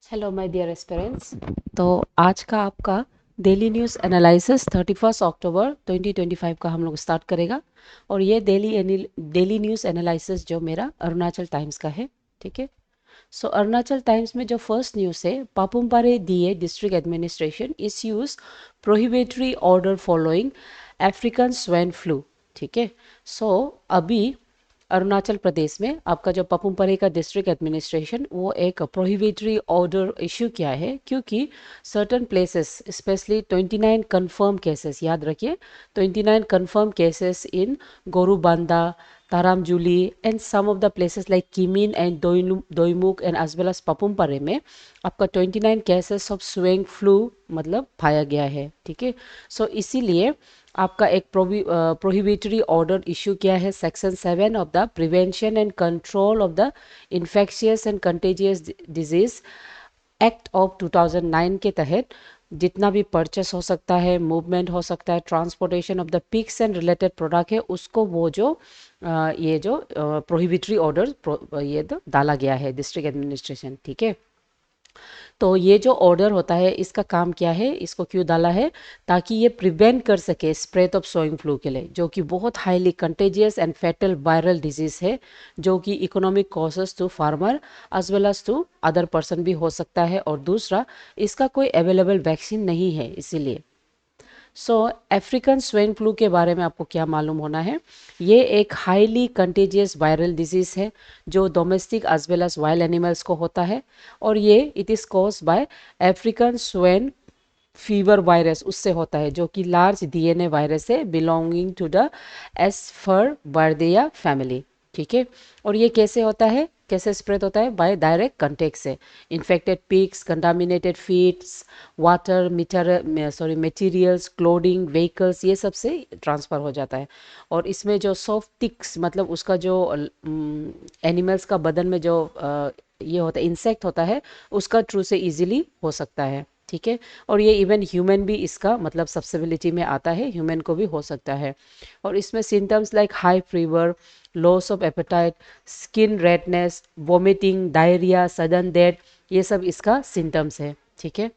Hello my dear aspirants. तो आज का आपका डेली न्यूज़ एनालिसिस 31 अक्टूबर 2025 का हम लोग स्टार्ट करेगा। और ये डेली न्यूज़ एनालिसिस जो मेरा अरुणाचल टाइम्स का है। ठीक है। सो अरुणाचल टाइम्स में जो फर्स्ट न्यूज़ है, Papum Pare DA district administration issues prohibitory order following African swine flu. ठीक है। सो अभी अरुणाचल प्रदेश में आपका जो पपुमपरे का डिस्ट्रिक्ट एडमिनिस्ट्रेशन वो एक प्रोहिबिटरी ऑर्डर इश्यू किया है, क्योंकि certain places specially 29 confirm cases, याद रखिए 29 confirm cases in Gorubanda, Taramjuli and some of the places like Kimin and Doimukh and as well as Papum Pare में आपका 29 केसेस ऑफ स्वेइंग फ्लू मतलब पाया गया है। ठीक है। सो इसीलिए आपका एक प्रोहिबिटरी ऑर्डर इशू किया है, section 7 of the prevention and control of the infectious and contagious disease act of 2009 के तहत जितना भी परचेस हो सकता है, मूवमेंट हो सकता है, transportation of the pigs and related product है, उसको वो जो ये जो प्रोहिबिटरी ऑर्डर ये तो डाला गया है डिस्ट्रिक्ट एडमिनिस्ट्रेशन। ठीक है। तो ये जो ऑर्डर होता है इसका काम क्या है, इसको क्यों डाला है, ताकि ये प्रिवेंट कर सके स्प्रेड ऑफ स्वाइन फ्लू के लिए, जो कि बहुत highly contagious and fatal viral disease है, जो कि economic causes to farmer as well as to other person भी हो सकता है। और दूसरा, इसका कोई अवेलेबल वैक्सीन नहीं है इसीलिए। सो अफ्रीकन स्वाइन फ्लू के बारे में आपको क्या मालूम होना है, ये एक हाईली कंटेजियस वायरल डिजीज है जो domestic as well as wild animals को होता है। और ये it is cause by African swine fever virus, उससे होता है, जो कि लार्ज डीएनए वायरस है belonging to the Asfarviridae family. ठीक है। और ये कैसे होता है, कैसे स्प्रेड होता है, बाय डायरेक्ट कंटेक्ट से। Infected pigs, contaminated feeds, water meter sorry materials, clothing, vehicles, ये सब से ट्रांसफ़र हो जाता है। और इसमें जो सॉफ्ट टिक्स मतलब उसका जो एनिमल्स का बदन में जो ये होता है, इंसेक्ट होता है, उसका थ्रू से इजीली हो सकता है। ठीक है। और ये इवन ह्यूमन भी इसका मतलब सब्सिबिलिटी में आता है, ह्यूमन को भी हो सकता है। और इसमें symptoms like high fever, loss of appetite, skin redness, vomiting, diarrhoea, sudden death, ये सब इसका सिम्टम्स है। ठीक है।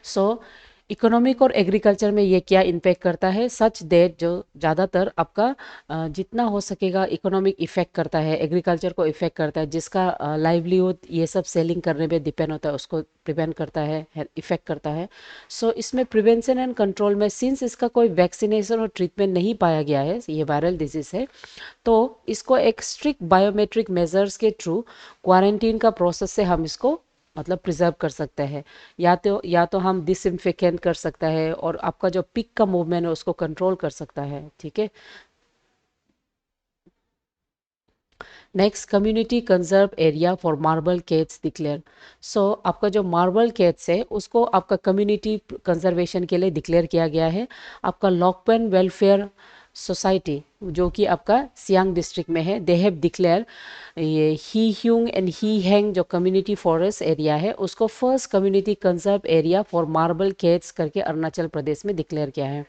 सो इकोनॉमिक और एग्रीकल्चर में ये क्या इम्पेक्ट करता है, सच दैट जो ज़्यादातर आपका जितना हो सकेगा इकोनॉमिक इफेक्ट करता है, एग्रीकल्चर को इफेक्ट करता है, जिसका लाइवलीहुड ये सब सेलिंग करने पे डिपेंड होता है, उसको प्रिवेंट करता है, इफेक्ट करता है। सो इसमें प्रिवेंशन एंड कंट्रोल में सिंस इसका कोई वैक्सीनेशन और ट्रीटमेंट नहीं पाया गया है, ये वायरल डिजीज है, तो इसको एक स्ट्रिक्ट बायोमेट्रिक मेजर्स के थ्रू क्वारंटीन का प्रोसेस से हम इसको मतलब प्रिजर्व कर सकते हैं। या तो हम डिसइंफेक्टेंट कर सकता है, और आपका जो पिक का मूवमेंट है उसको कंट्रोल कर सकता है। ठीक है। Next, community conserve area for marble cats declare. So आपका जो मार्बल केट्स है उसको आपका कम्युनिटी कंजर्वेशन के लिए डिक्लेयर किया गया है। आपका लॉकपेन वेलफेयर सोसाइटी जो कि आपका सियांग डिस्ट्रिक्ट में है, दे हैव डिक्लेयर ये ही ह्यूंग एंड ही हैंग जो कम्युनिटी फॉरेस्ट एरिया है उसको first community conserve area for marble cats करके अरुणाचल प्रदेश में डिक्लेयर किया है।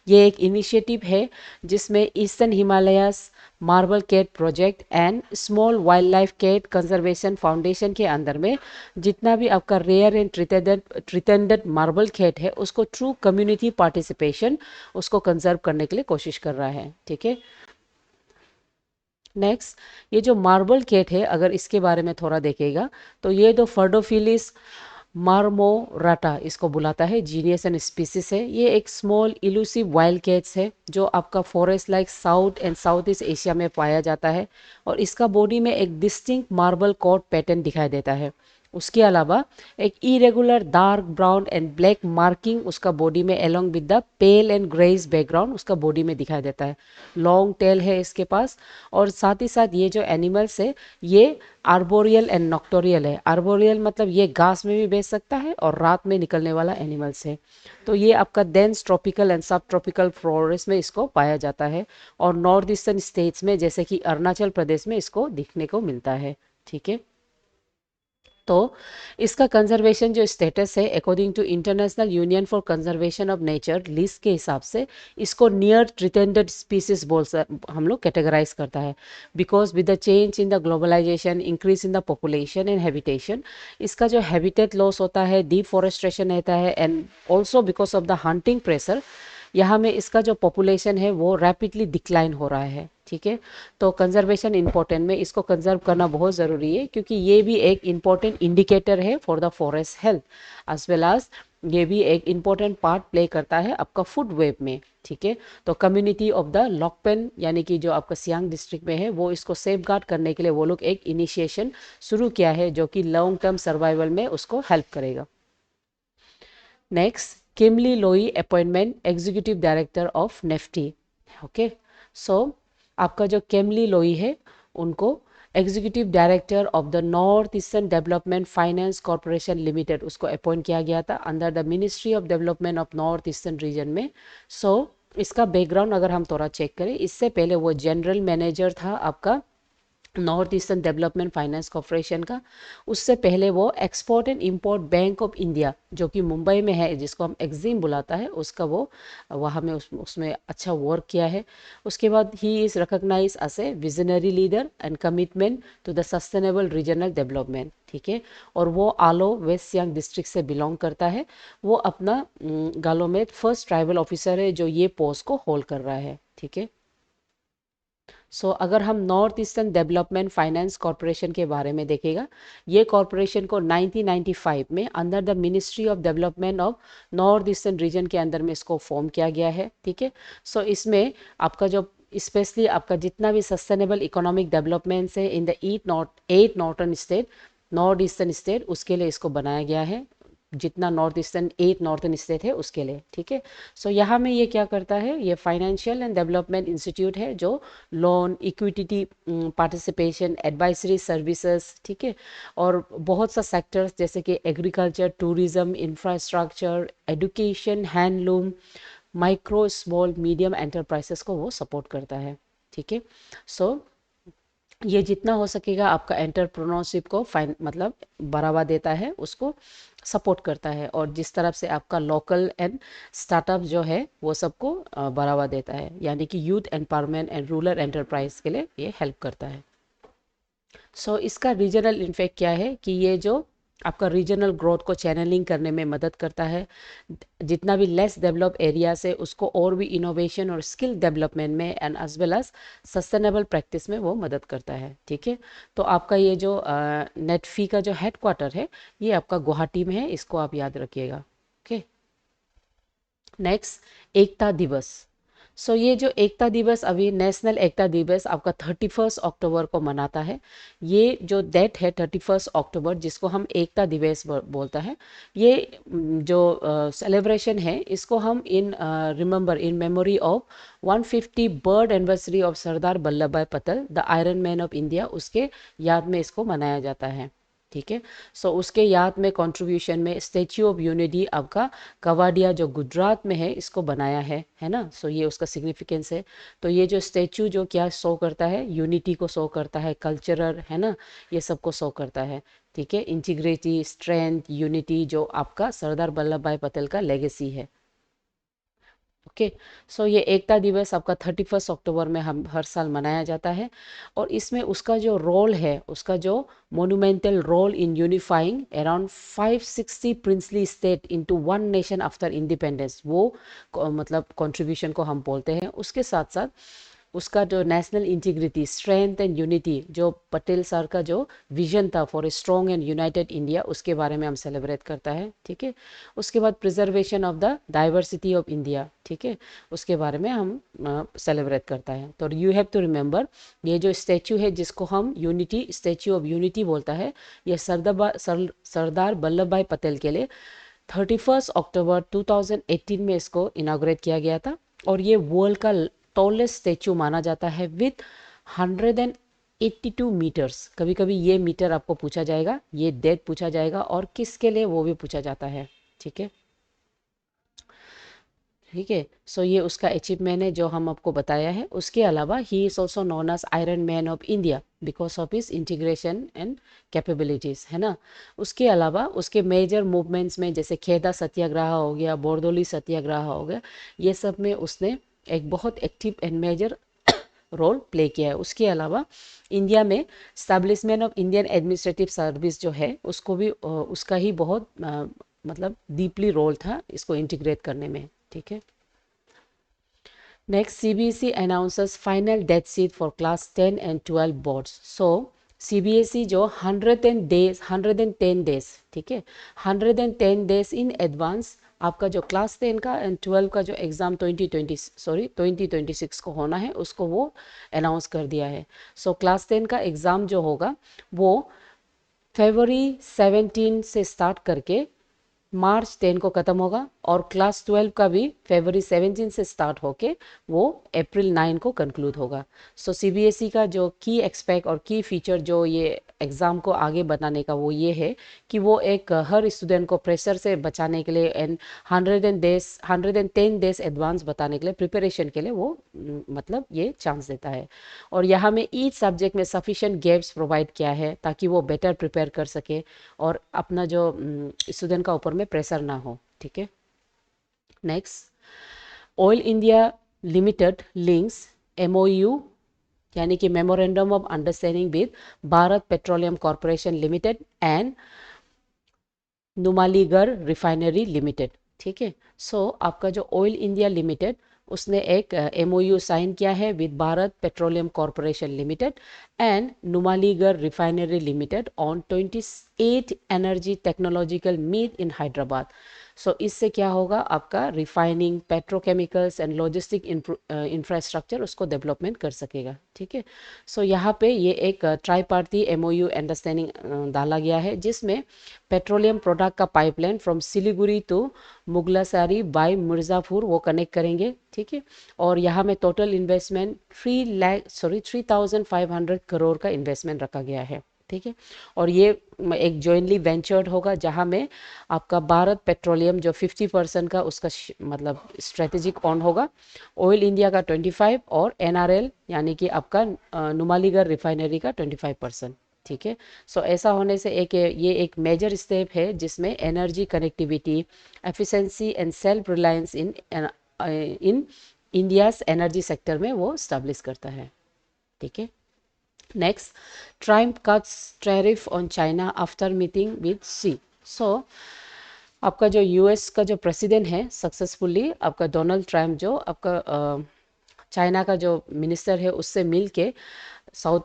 ये एक इनिशिएटिव है जिसमें eastern Himalayas marble cat project and small wild life cat conservation foundation के अंदर में जितना भी आपका rare and threatened marble cat है उसको थ्रू कम्युनिटी पार्टिसिपेशन उसको कंजर्व करने के लिए कोशिश कर रहा है। ठीक है। नेक्स्ट, ये जो मार्बल कैट है अगर इसके बारे में थोड़ा देखेगा तो ये तो फर्डोफिलिस मार्मोराटा इसको बुलाता है, जीनियस एंड स्पीसीज है। ये एक स्मॉल इलूसिव वाइल्ड कैट्स है जो आपका forest like south and south east Asia में पाया जाता है, और इसका बॉडी में एक डिस्टिंक्ट मार्बल कोट पैटर्न दिखाई देता है। उसके अलावा एक irregular dark brown and black marking उसका बॉडी में along with the pale and greyish background उसका बॉडी में दिखाई देता है। लॉन्ग टेल है इसके पास। और साथ ही साथ ये जो एनिमल्स है ये आर्बोरियल एंड नॉक्टोरियल है। आर्बोरियल मतलब ये घास में भी बैठ सकता है और रात में निकलने वाला एनिमल्स है। तो ये आपका डेंस ट्रॉपिकल एंड सब ट्रॉपिकल फॉरेस्ट में इसको पाया जाता है, और नॉर्थ ईस्टर्न स्टेट्स में जैसे कि अरुणाचल प्रदेश में इसको दिखने को मिलता है। ठीक है। तो इसका कंजर्वेशन जो स्टेटस है according to International Union for Conservation of Nature list के हिसाब से इसको नियर थ्रेटेंड स्पीसीज हम लोग कैटेगराइज करता है। Because with the change in the globalization, increase in the population and habitation, इसका जो हैबिटेट लॉस होता है, डिफॉरेस्ट्रेशन रहता है, and also because of the hunting pressure, यहाँ में इसका जो पॉपुलेशन है वो रैपिडली डिक्लाइन हो रहा है। ठीक है, तो कंजर्वेशन इंपॉर्टेंट में इसको कंजर्व करना बहुत ज़रूरी है, क्योंकि ये भी एक इम्पॉर्टेंट इंडिकेटर है for the forest health as well as ये भी एक इम्पॉर्टेंट पार्ट प्ले करता है आपका फूड वेब में। ठीक है, तो कम्युनिटी ऑफ द लॉकपेन यानी कि जो आपका सियांग डिस्ट्रिक्ट में है, वो इसको सेफ गार्ड करने के लिए वो लोग एक इनिशिएशन शुरू किया है जो कि लॉन्ग टर्म सर्वाइवल में उसको हेल्प करेगा। Next, Kimli Loi appointment executive director of नेफ्टी। ओके, सो आपका जो केमली लोई है उनको executive director of the North Eastern Development Finance Corporation Limited उसको अपॉइंट किया गया था under the Ministry of Development of North Eastern Region में। सो इसका बैकग्राउंड अगर हम थोड़ा चेक करें, इससे पहले वो जनरल मैनेजर था आपका north Eastern Development Finance corporation का। उससे पहले वो export and import bank of India जो कि मुंबई में है, जिसको हम एक्जिम बुलाता है, उसका वो वहाँ में उसमें अच्छा वर्क किया है। उसके बाद he is recognise as a visionary leader and commitment to the sustainable regional development. ठीक है, और वो आलो वेस्ट सियांग डिस्ट्रिक्ट से बिलोंग करता है। वो अपना गालो में फर्स्ट ट्राइबल ऑफिसर है जो ये पोस्ट को होल्ड कर रहा है। ठीक है, अगर हम north Eastern Development Finance corporation के बारे में देखेगा, ये कॉरपोरेशन को 1995 में under the Ministry of Development of North Eastern reason के अंदर में इसको फॉर्म किया गया है। ठीक है, इसमें आपका जो स्पेशली आपका जितना भी सस्टेनेबल इकोनॉमिक डेवलपमेंट्स है in the eight north eastern state, उसके लिए इसको बनाया गया है, जितना एट नॉर्थन स्टेट है उसके लिए। ठीक है, यहाँ में ये क्या करता है, ये फाइनेंशियल एंड डेवलपमेंट इंस्टीट्यूट है जो loan, equity, participation, advisory services, ठीक है, और बहुत सा सेक्टर्स जैसे कि agriculture, tourism, infrastructure, education, handloom, micro small medium enterprises को वो सपोर्ट करता है। ठीक है, सो ये जितना हो सकेगा आपका एंटरप्रेन्योरशिप को मतलब बढ़ावा देता है, उसको सपोर्ट करता है, और जिस तरफ से आपका लोकल एंड स्टार्टअप जो है वो सबको बढ़ावा देता है, यानी कि youth empowerment and rural enterprise के लिए ये हेल्प करता है। इसका रीजनल इम्पैक्ट क्या है कि ये जो आपका रीजनल ग्रोथ को चैनलिंग करने में मदद करता है। जितना भी लेस डेवलप एरिया से उसको और भी इनोवेशन और स्किल डेवलपमेंट में and as well as sustainable practice में वो मदद करता है। ठीक है, तो आपका ये जो नेटफी का जो हेडक्वार्टर है ये आपका गुवाहाटी में है, इसको आप याद रखिएगा। ओके, नेक्स्ट, एकता दिवस। ये जो एकता दिवस, अभी नेशनल एकता दिवस आपका 31 अक्टूबर को मनाता है। ये जो डेट है 31 अक्टूबर, जिसको हम एकता दिवस बोलता है, ये जो सेलिब्रेशन है इसको हम in remember in memory of 150 birth anniversary of Sardar Vallabh Bhai Patel the iron man of India, उसके याद में इसको मनाया जाता है। ठीक है, उसके याद में कंट्रीब्यूशन में स्टैच्यू ऑफ यूनिटी आपका कवाडिया जो गुजरात में है इसको बनाया है ना। ये उसका सिग्निफिकेंस है। तो ये जो स्टैच्यू जो क्या शो करता है, यूनिटी को शो करता है, कल्चरल है ना, ये सबको शो करता है। ठीक है, इंटीग्रिटी, स्ट्रेंथ, यूनिटी जो आपका सरदार वल्लभ भाई पटेल का लेगेसी है। ओके, ये एकता दिवस आपका 31 अक्टूबर में हम हर साल मनाया जाता है, और इसमें उसका जो रोल है, उसका जो monumental role in unifying around 560 princely state into one nation after independence, वो मतलब कंट्रीब्यूशन को हम बोलते हैं। उसके साथ साथ उसका जो national integrity, strength and unity, जो पटेल सर का जो विजन था for a strong and United India, उसके बारे में हम सेलिब्रेट करता है। ठीक है, उसके बाद preservation of the diversity of India, ठीक है, उसके बारे में हम सेलिब्रेट करता है। तो यू हैव टू रिमेंबर, ये जो स्टैचू है जिसको हम यूनिटी, स्टैचू ऑफ यूनिटी बोलता है, ये सरदार वल्लभ भाई पटेल के लिए 31 अक्टूबर 2018 में इसको इनाग्रेट किया गया था, और ये वर्ल्ड का टॉलेस्ट स्टैचू माना जाता है विथ 182 मीटर्स। कभी कभी ये मीटर आपको पूछा जाएगा, ये डेट पूछा जाएगा, और किसके लिए वो भी पूछा जाता है। ठीक है, ठीक है, ये उसका अचीवमेंट है जो हम आपको बताया है। उसके अलावा he is also known as Iron man of India. Because of इस इंटीग्रेशन एंड कैपेबिलिटीज़, है ना। उसके अलावा उसके मेजर मूवमेंट्स में जैसे खेदा सत्याग्रह हो गया, बोरदोली सत्याग्रह हो गया, ये सब में उसने एक बहुत active and major role play किया है। उसके अलावा इंडिया में establishment of Indian Administrative Service जो है उसको भी उसका ही बहुत मतलब डीपली रोल था इसको इंटीग्रेट करने में, ठीक है। Next, CBSE announces final dead seat for class 10 and 12 boards. So, CBSE जो 110 days, ठीक है, 110 days इन एडवांस आपका जो क्लास 10 का एंड 12 का जो एग्ज़ाम 2026 को होना है उसको वो अनाउंस कर दिया है। सो क्लास 10 का एग्ज़ाम जो होगा वो फरवरी 17 से स्टार्ट करके मार्च 10 को ख़त्म होगा, और क्लास 12 का भी फरवरी 17 से स्टार्ट होके वो अप्रैल 9 को कंक्लूड होगा। सो सीबीएसई का जो की एक्सपेक्ट और की फीचर जो ये एग्ज़ाम को आगे बढ़ाने का वो ये है कि वो एक हर स्टूडेंट को प्रेशर से बचाने के लिए एंड 110 डेज एडवांस बताने के लिए प्रिपरेशन के लिए वो मतलब ये चांस देता है। और यहाँ में ईच सब्जेक्ट में सफिशेंट गैप्स प्रोवाइड किया है ताकि वो बेटर प्रिपेयर कर सके और अपना जो स्टूडेंट का ऊपर में प्रेशर ना हो, ठीक है। Next, oil India limited links MOU यानी कि memorandum of understanding with Bharat Petroleum Corporation Limited and Numaligarh Refinery limited, ठीक है। सो आपका जो ऑयल इंडिया लिमिटेड उसने एक एमओयू साइन किया है with Bharat Petroleum Corporation Limited and Numaligarh Refinery Limited on 28 energy technological meet in Hyderabad. So इससे क्या होगा, आपका refining, petrochemicals and logistic infrastructure उसको डेवलपमेंट कर सकेगा, ठीक है। सो यहाँ पे ये एक ट्राई पार्टी एमओयू अंडरस्टैंडिंग डाला गया है जिसमें पेट्रोलियम प्रोडक्ट का pipeline from Siliguri to Mughalsarai by Mirzapur वो कनेक्ट करेंगे, ठीक है। और यहाँ में टोटल इन्वेस्टमेंट 3,500 करोड़ का इन्वेस्टमेंट रखा गया है, ठीक है। और ये एक जॉइंटली वेंचर्ड होगा जहाँ में आपका भारत पेट्रोलियम जो 50% का उसका मतलब स्ट्रेटेजिक ऑन होगा, ऑयल इंडिया का 25 और एनआरएल यानी कि आपका नुमालीगढ़ रिफाइनरी का 25%, ठीक है। सो ऐसा होने से ये एक मेजर स्टेप है जिसमें energy connectivity, efficiency and self reliance in India's energy sector में वो स्टैब्लिश करता है, ठीक है। Next, Trump cuts tariff on China after meeting with Xi. So आपका जो यूएस का जो प्रेसिडेंट है सक्सेसफुली आपका डोनाल्ड ट्रम्प जो आपका चाइना का जो मिनिस्टर है उससे मिल के साउथ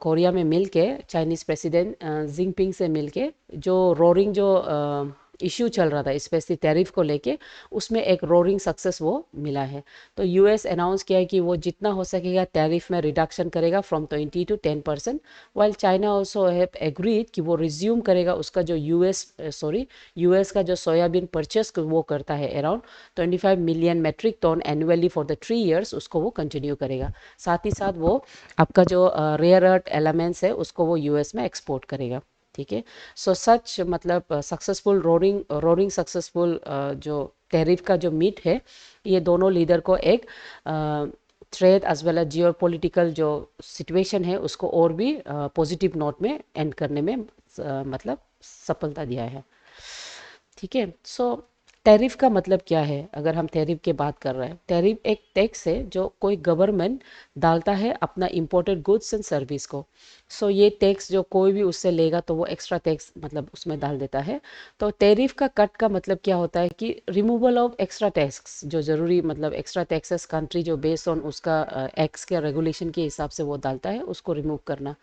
कोरिया में मिल के चाइनीज़ प्रेसिडेंट जिनपिंग से मिल के जो रोरिंग जो इश्यू चल रहा था स्पेशली टैरिफ को लेके उसमें एक रोरिंग सक्सेस वो मिला है। तो यूएस अनाउंस किया है कि वो जितना हो सकेगा टैरिफ में रिडक्शन करेगा from 20 to 10%, while China also have agreed कि वो रिज्यूम करेगा उसका जो यूएस का जो सोयाबीन परचेस वो करता है around 25 million metric ton annually for the 3 years उसको वो कंटिन्यू करेगा। साथ ही साथ वो आपका जो रेयर अर्थ एलिमेंट्स है उसको वो यूएस में एक्सपोर्ट करेगा, ठीक है। सो सच मतलब सक्सेसफुल रोरिंग सक्सेसफुल जो टैरिफ का जो मीट है ये दोनों लीडर को एक trade as well as geopolitical जो सिचुएशन है उसको और भी पॉजिटिव नोट में एंड करने में मतलब सफलता दिया है, ठीक है। सो टैरिफ का मतलब क्या है, अगर हम टैरिफ की बात कर रहे हैं, टैरिफ एक टैक्स है जो कोई गवर्नमेंट डालता है अपना इंपोर्टेड गुड्स एंड सर्विस को। सो ये टैक्स जो कोई भी उससे लेगा तो वो एक्स्ट्रा टैक्स मतलब उसमें डाल देता है। तो टैरिफ का कट का मतलब क्या होता है कि रिमूवल ऑफ एक्स्ट्रा टैक्स जो ज़रूरी मतलब एक्स्ट्रा टैक्सेस कंट्री जो बेस्ड ऑन उसका एक्ट के रेगुलेशन के हिसाब से वो डालता है उसको रिमूव करना।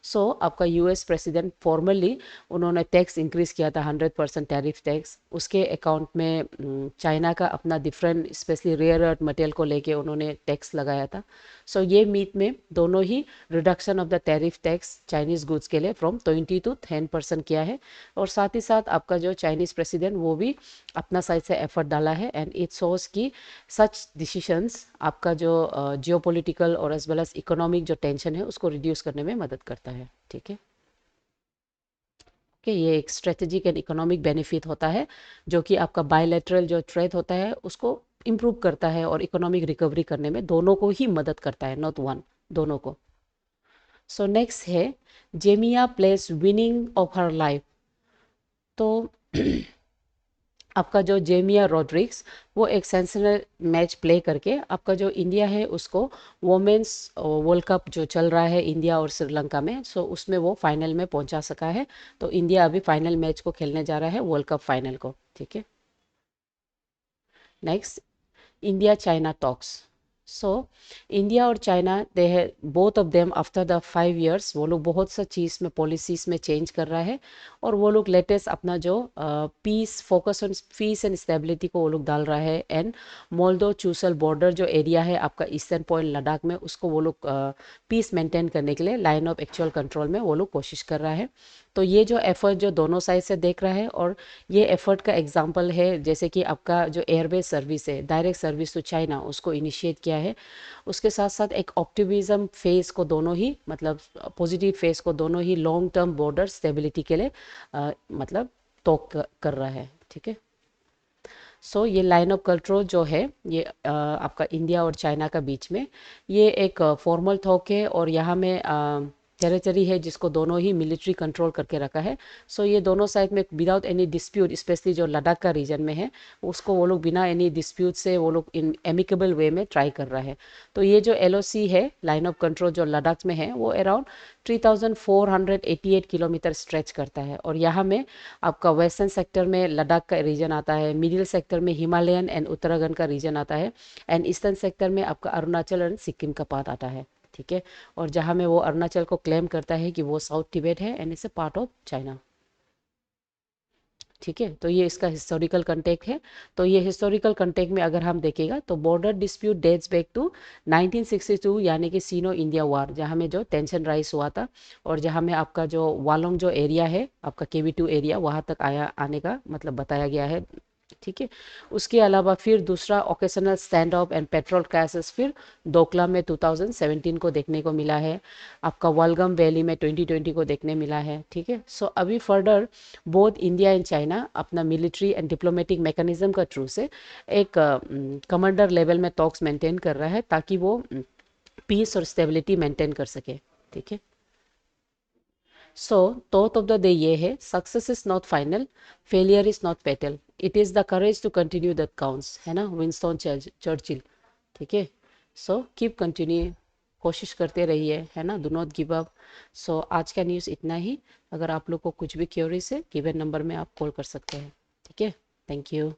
सो आपका यूएस प्रेसिडेंट फॉर्मली उन्होंने टैक्स इंक्रीज़ किया था 100% टैरिफ टैक्स, उसके अकाउंट में चाइना का अपना different specially rare earth material को लेके उन्होंने टैक्स लगाया था। सो ये मीट में दोनों ही reduction of the tariff tax Chinese goods के लिए फ्रॉम 20 to 10% किया है। और साथ ही साथ आपका जो चाइनीज़ प्रेसिडेंट वो भी अपना साइड से एफर्ट डाला है एंड इट शोज कि सच डिसीशंस आपका जो जियो पॉलिटिकल और एज वेल एज इकोनॉमिक जो टेंशन है उसको रिड्यूस करने में मदद करता है, ठीक है। कि ये एक स्ट्रेटेजिक एंड इकोनॉमिक बेनिफिट होता है जो कि आपका बायलैटरल जो ट्रेड होता है उसको इम्प्रूव करता है और इकोनॉमिक रिकवरी करने में दोनों को ही मदद करता है, नॉट वन, दोनों को। सो नेक्स्ट है जेमिया place winning of her life. तो आपका जो जेमिया रोड्रिग्स वो एक सेंसेशनल मैच प्ले करके आपका जो इंडिया है उसको वोमेंस वर्ल्ड कप जो चल रहा है इंडिया और श्रीलंका में, सो उसमें वो फाइनल में पहुंचा सका है। तो इंडिया अभी फाइनल मैच को खेलने जा रहा है, वर्ल्ड कप फाइनल को। ठीक है। Next, India China talks. So India और चाइना दे है both of them after the 5 years वो लोग बहुत सा चीज़ में पॉलिसीज में चेंज कर रहा है, और वो लोग लेटेस्ट अपना जो peace focus on peace and stability को वो लोग डाल रहा है। एंड मोल्दो चूसल बॉर्डर जो एरिया है आपका ईस्टर्न पॉइंट लद्दाख में, उसको वो लोग पीस मेंटेन करने के लिए लाइन ऑफ एक्चुअल कंट्रोल में वो लोग कोशिश कर रहा है। तो ये जो एफर्ट जो दोनों साइड से देख रहा है, और ये एफर्ट का एग्जांपल है जैसे कि आपका जो एयरवेज सर्विस है डायरेक्ट सर्विस टू चाइना उसको इनिशिएट किया है। उसके साथ साथ एक ऑप्टिमिज्म फेस को दोनों ही मतलब पॉजिटिव फेस को दोनों ही लॉन्ग टर्म बॉर्डर स्टेबिलिटी के लिए मतलब टॉक कर रहा है। ठीक है। सो ये लाइन ऑफ कंट्रोल जो है ये आपका इंडिया और चाइना का बीच में ये एक फॉर्मल टॉक है, और यहाँ में टेरिटरी है जिसको दोनों ही मिलिट्री कंट्रोल करके रखा है। सो ये दोनों साइड में विदाउट एनी डिस्प्यूट, स्पेशली जो लद्दाख का रीजन में है उसको वो लोग बिना एनी डिस्प्यूट से वो लोग इन एमिकेबल वे में ट्राई कर रहा है। तो ये जो एलओसी है लाइन ऑफ कंट्रोल जो लद्दाख में है वो अराउंड 3488 किलोमीटर स्ट्रेच करता है, और यहाँ में आपका वेस्टर्न सेक्टर में लद्दाख का रीजन आता है, मिडिल सेक्टर में हिमालयन एंड उत्तराखंड का रीजन आता है, एंड ईस्टर्न सेक्टर में आपका अरुणाचल एंड सिक्किम का पार्ट आता है। ठीक है। और जहाँ में वो अरुणाचल को क्लेम करता है कि वो साउथ तिब्बत है and it's a part of China. ठीक है। तो ये इसका हिस्टोरिकल कंटेक्ट है। तो ये हिस्टोरिकल कंटेक्ट में अगर हम देखेगा तो border dispute dates back to 1962 यानी कि सीनो इंडिया वार, जहाँ में जो टेंशन राइज हुआ था, और जहाँ में आपका जो वालोंग जो एरिया है आपका केवी 2 एरिया वहाँ तक आया आने का मतलब बताया गया है। ठीक है। उसके अलावा फिर दूसरा occasional stand of and petrol crashes फिर डोकलाम में 2017 को देखने को मिला है, आपका वलगम वैली में 2020 को देखने मिला है। ठीक है। सो अभी further both India and China अपना मिलिट्री एंड डिप्लोमेटिक मैकेनिज्म का थ्रू से एक कमांडर लेवल में टॉक्स मेंटेन कर रहा है ताकि वो पीस और स्टेबिलिटी मेंटेन कर सके। ठीक है। So thought of the day ये है, success is not final, failure is not fatal, it is the courage to continue that counts, है ना, विंस्टन चर्चिल। ठीक है। सो कीप कंटिन्यू, कोशिश करते रहिए, है ना, डू नॉट गिव अप। सो आज का न्यूज़ इतना ही। अगर आप लोग को कुछ भी क्यूरीज है गिवन नंबर में आप कॉल कर सकते हैं। ठीक है। Thank you.